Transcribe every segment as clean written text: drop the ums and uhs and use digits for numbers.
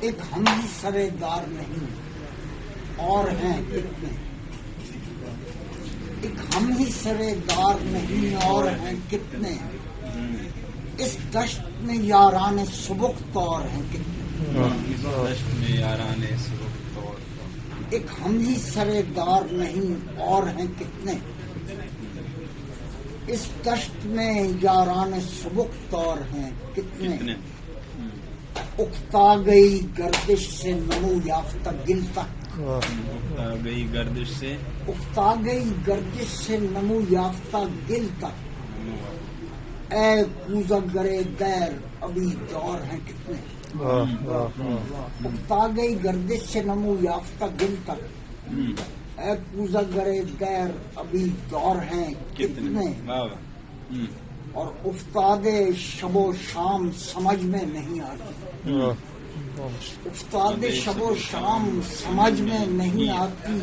ایک ہم ہی سرے دار نہیں اور ہیں کتنے، ایک ہم ہی سرے دار نہیں اور ہیں کتنے، اس دشت میں یاران سبک طور ہیں کتنے، اس دشت میں یاران سبک طور، ایک ہم ہی سرے دار نہیں اور ہیں کتنے، اس دشت میں یاران سبک طور ہیں کتنے، اکتا گئی گردش سے نمو یافتہ گل تک، اکتا گئی گردش سے، اکتا گئی گردش سے نمو یافتہ گل تک، اے کوزہ گرے دیر ابھی دور ہیں کتنے، اکتا گئی گردش سے نمو یافتہ گل تک، اے کوزہ گرے دیر ابھی دور ہیں کتنے، اور افتاد شب و شام سمجھ میں نہیں آتی، افتاد شب و شام سمجھ میں نہیں آتی،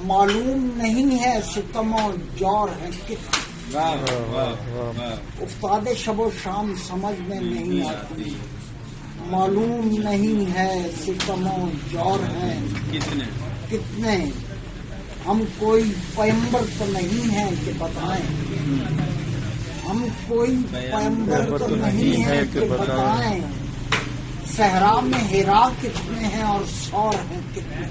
معلوم نہیں ہے ستم و جور ہے کتنے، افتاد شب و شام سمجھ میں نہیں آتی، معلوم نہیں ہے ستم و جور ہیں کتنے، ہم کوئی پیمبر تو نہیں ہیں کہ بتائیں، ہم کوئی پیمبر تو نہیں ہے کہ بتائیں، صحرا میں ہرا کتنے ہیں اور سور ہیں کتنے،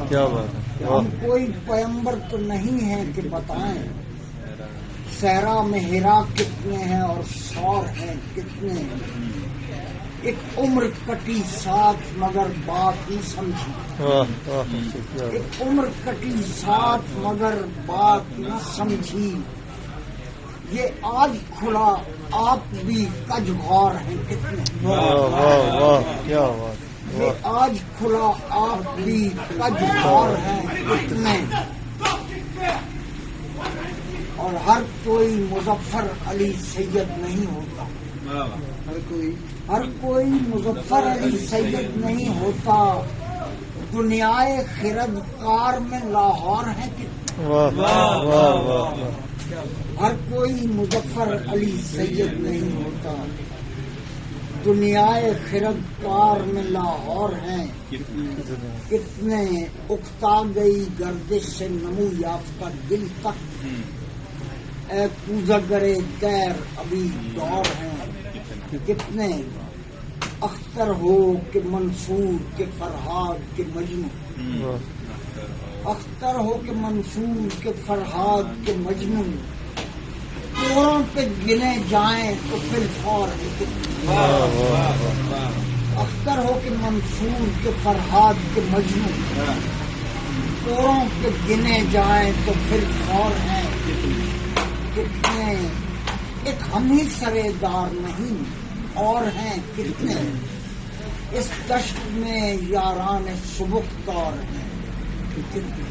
کیا بات ہے، ہم کوئی پیمبر تو نہیں ہے کہ بتائیں، صحرا میں ہرا کتنے ہیں اور سور ہیں کتنے، ایک عمر کٹی ساتھ مگر بات نہ سمجھی، ایک عمر کٹی ساتھ مگر بات نہ سمجھی، یہ آج کھلا آپ بھی کج غور ہیں کتنے، کیا بات، یہ آج کھلا آپ بھی کج غور ہیں کتنے، اور ہر کوئی مظفر علی سید نہیں ہوتا، ہر کوئی مظفر علی سید نہیں ہوتا، دنیائے خرد کار میں لاہور ہے کتنے، ہر کوئی مظفر علی سید نہیں ہوتا، دنیائے خرد کار میں لاہور ہیں کتنے، اکتا گئی گردش سے نمو یافتہ دل تک، اے کوزہ گرے دیر ابھی دور ہیں کتنے، اختر ہو کہ منصور کے فرہاد کے مجنون، اختر ہو کہ منصور کے فرہاد کے مجنون، کوڑوں پہ گنے جائیں تو پھر فور ہے کتنے، اختر ہو کہ منصور کے فرہاد کے مجنون، کوڑوں پہ گنے جائیں تو پھر فور ہیں کتنے، ایک ہم ہی سرے دار نہیں اور ہیں کتنے، اس دشت میں یاران سبک طور ہیں کتنے۔